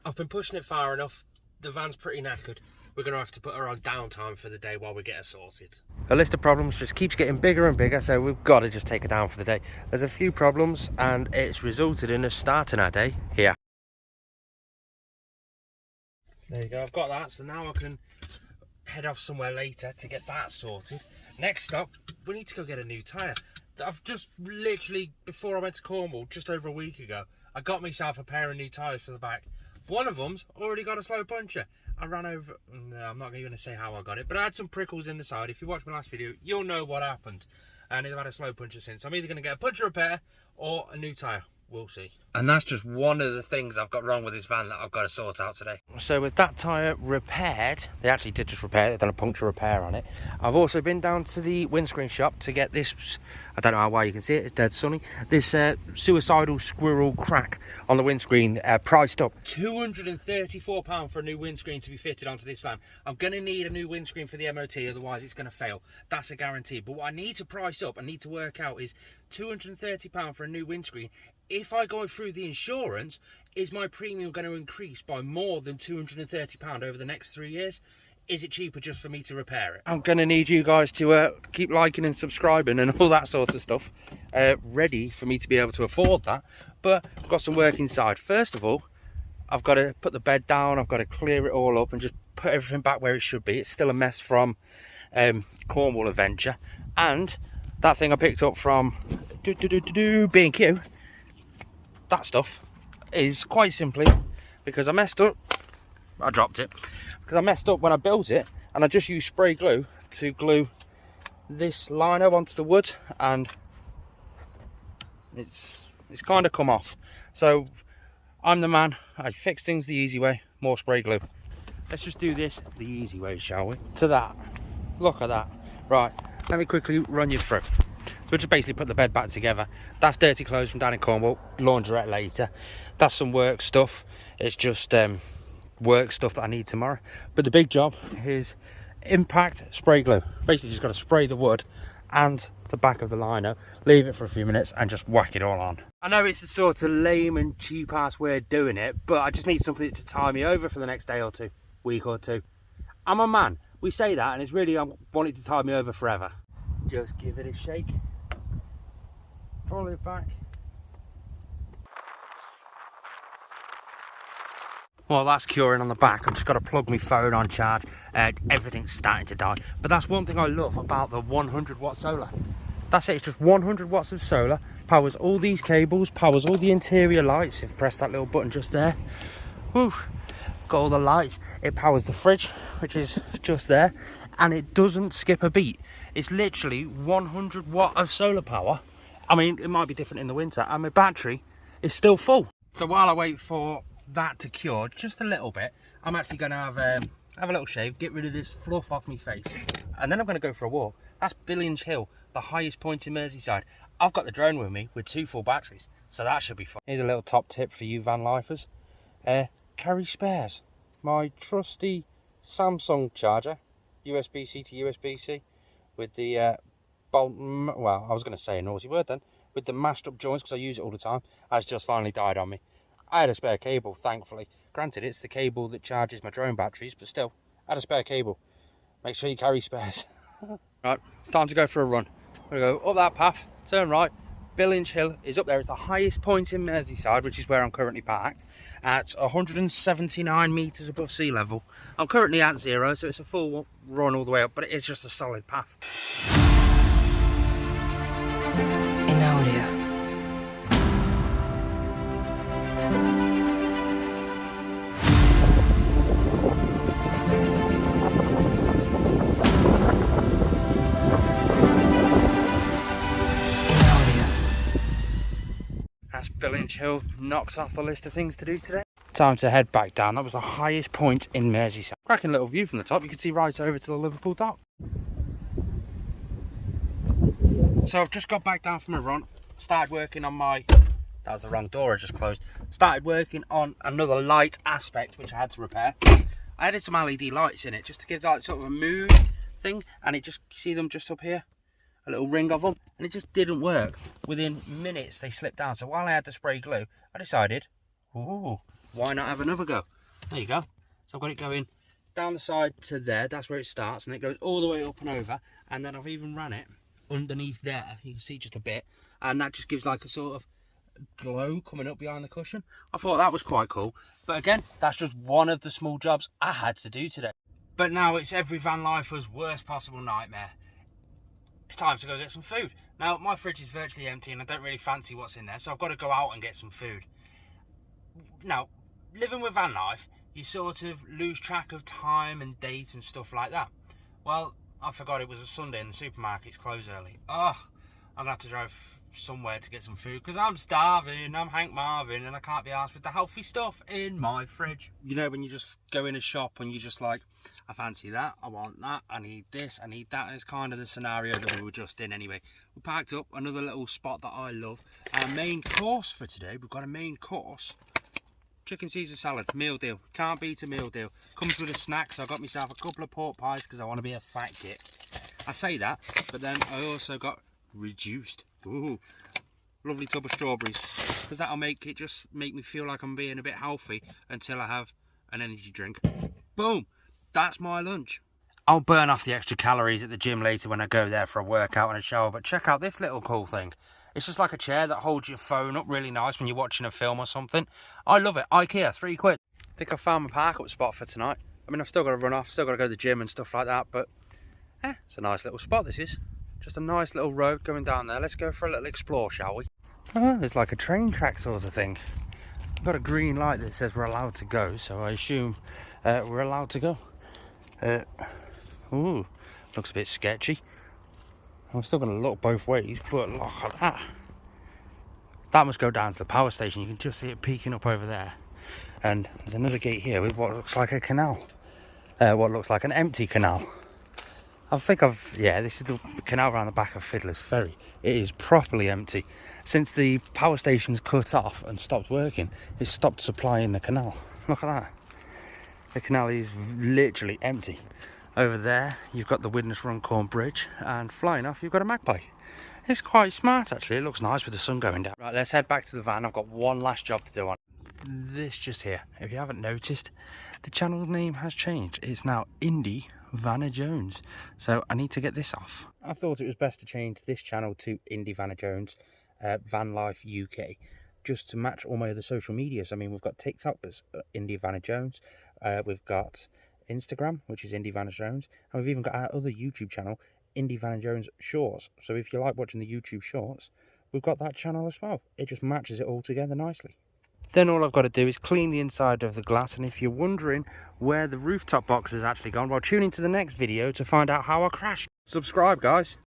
I've been pushing it far enough. The van's pretty knackered. We're going to have to put her on downtime for the day while we get her sorted. The list of problems just keeps getting bigger and bigger, so we've got to just take her down for the day. There's a few problems and it's resulted in us starting our day here. There you go, I've got that, so now I can head off somewhere later to get that sorted. Next stop, we need to go get a new tyre. I've just literally, before I went to Cornwall, just over a week ago, I got myself a pair of new tyres for the back. One of them's already got a slow puncture. I ran over, no, I'm not going to say how I got it, but I had some prickles in the side. If you watched my last video, you'll know what happened. And I've had a slow puncture since. I'm either going to get a puncture repair or a new tyre. We'll see. And that's just one of the things I've got wrong with this van that I've got to sort out today. So with that tyre repaired, they actually did just repair it, they've done a puncture repair on it. I've also been down to the windscreen shop to get this, I don't know how well you can see it, it's dead sunny, this suicidal squirrel crack on the windscreen, priced up. £234 for a new windscreen to be fitted onto this van. I'm going to need a new windscreen for the MOT, otherwise it's going to fail. That's a guarantee. But what I need to price up, I need to work out is £230 for a new windscreen. If I go through the insurance, is my premium going to increase by more than £230 over the next 3 years? Is it cheaper just for me to repair it? I'm going to need you guys to keep liking and subscribing and all that sort of stuff, ready for me to be able to afford that. But I've got some work inside. First of all, I've got to put the bed down, I've got to clear it all up and just put everything back where it should be. It's still a mess from Cornwall Adventure. And that thing I picked up from B&Q, that stuff is quite simply because I messed up. I dropped it because I messed up when I built it, and I just used spray glue to glue this lino onto the wood, and it's kind of come off. So I'm the man, I fix things the easy way, more spray glue. Let's just do this the easy way, shall we? To that, look at that. Right, let me quickly run you through. So we just basically put the bed back together. That's dirty clothes from down in Cornwall, laundrette later. That's some work stuff. It's just work stuff that I need tomorrow. But the big job is impact spray glue. Basically just got to spray the wood and the back of the lino, leave it for a few minutes and just whack it all on. I know it's a sort of lame and cheap ass way of doing it, but I just need something to tie me over for the next day or two, week or two. I'm a man. We say that and it's really, I want it to tie me over forever. Just give it a shake. Pull it back. Well, that's curing on the back. I've just got to plug my phone on charge. Everything's starting to die. But that's one thing I love about the 100 watt solar. That's it, it's just 100 watts of solar. Powers all these cables, powers all the interior lights. If you press that little button just there. Woo, got all the lights. It powers the fridge, which is just there. And it doesn't skip a beat. It's literally 100 watt of solar power. I mean, it might be different in the winter, and my battery is still full. So while I wait for that to cure just a little bit, I'm actually going to have a little shave, get rid of this fluff off my face, and then I'm going to go for a walk. That's Billinge Hill, the highest point in Merseyside. I've got the drone with me with 2 full batteries, so that should be fun. Here's a little top tip for you van lifers. Carry spares. My trusty Samsung charger, USB-C to USB-C, with the well, I was going to say a naughty word then, with the mashed up joints because I use it all the time, has just finally died on me. I had a spare cable, thankfully. Granted, it's the cable that charges my drone batteries, but still, I had a spare cable. Make sure you carry spares. Right, time to go for a run. I'm going to go up that path, turn right. Billinge Hill is up there. It's the highest point in Merseyside, which is where I'm currently parked, at 179 metres above sea level. I'm currently at 0, so it's a full run all the way up, but it is just a solid path. In audio. That's Billinge Hill knocked off the list of things to do today. Time to head back down. That was the highest point in Merseyside. Cracking little view from the top. You can see right over to the Liverpool dock. So I've just got back down from a run. Started working on my... That was the wrong door I just closed. Started working on another light aspect which I had to repair. I added some LED lights in it just to give that sort of a mood thing. And it just, see them just up here? A little ring of them, and it just didn't work. Within minutes they slipped down. So while I had the spray glue, I decided, ooh, why not have another go? There you go. So I've got it going down the side to there. That's where it starts, and it goes all the way up and over. And then I've even ran it underneath there. You can see just a bit, and that just gives like a sort of glow coming up behind the cushion. I thought that was quite cool. But again, that's just one of the small jobs I had to do today. But now it's every van lifer's worst possible nightmare. It's time to go get some food. Now, my fridge is virtually empty and I don't really fancy what's in there, so I've got to go out and get some food. Now, living with van life, you sort of lose track of time and dates and stuff like that. Well, I forgot it was a Sunday and the supermarket's close early. I'm going to have to drive somewhere to get some food because I'm starving. I'm Hank Marvin and I can't be asked with the healthy stuff in my fridge. You know, when you just go in a shop and you're just like, I fancy that, I want that, I need this, I need that. And it's kind of the scenario that we were just in anyway. We parked up another little spot that I love. Our main course for today, we've got a main course. Chicken Caesar salad, meal deal. Can't beat a meal deal. Comes with a snack, so I got myself a couple of pork pies because I want to be a fat git. I say that, but then I also got reduced. Ooh, lovely tub of strawberries, because that'll make me feel like I'm being a bit healthy until I have an energy drink. Boom, that's my lunch. I'll burn off the extra calories at the gym later when I go there for a workout and a shower, but check out this little cool thing. It's just like a chair that holds your phone up really nice when you're watching a film or something. I love it. IKEA, £3. I think I found my park up spot for tonight. I mean, I've still got to run off, still got to go to the gym and stuff like that, but it's a nice little spot, this is. Just a nice little road going down there. Let's go for a little explore, shall we? Oh, there's like a train track sort of thing. I've got a green light that says we're allowed to go, so I assume we're allowed to go. Ooh, looks a bit sketchy. I'm still going to look both ways, but look at that. That must go down to the power station. You can just see it peeking up over there. And there's another gate here with what looks like a canal. What looks like an empty canal. Yeah, this is the canal around the back of Fiddler's Ferry. It is properly empty. Since the power station's cut off and stopped working, it's stopped supplying the canal. Look at that. The canal is literally empty. Over there, you've got the Widnes Runcorn Bridge, and flying off, you've got a magpie. It's quite smart, actually. It looks nice with the sun going down. Right, let's head back to the van. I've got one last job to do on this just here. If you haven't noticed, the channel name has changed. It's now Indie Vanna Jones. So I need to get this off. I thought it was best to change this channel to Indie Vanna Jones, VanLife UK, just to match all my other social medias. I mean, we've got TikTok, that's Indie Vanna Jones. We've got Instagram, which is Indie Vanna Jones, and we've even got our other YouTube channel, Indie Vanna Jones Shorts. So if you like watching the YouTube shorts, we've got that channel as well. It just matches it all together nicely. Then all I've got to do is clean the inside of the glass, and if you're wondering where the rooftop box has actually gone, well, tune into the next video to find out how I crashed. Subscribe, guys.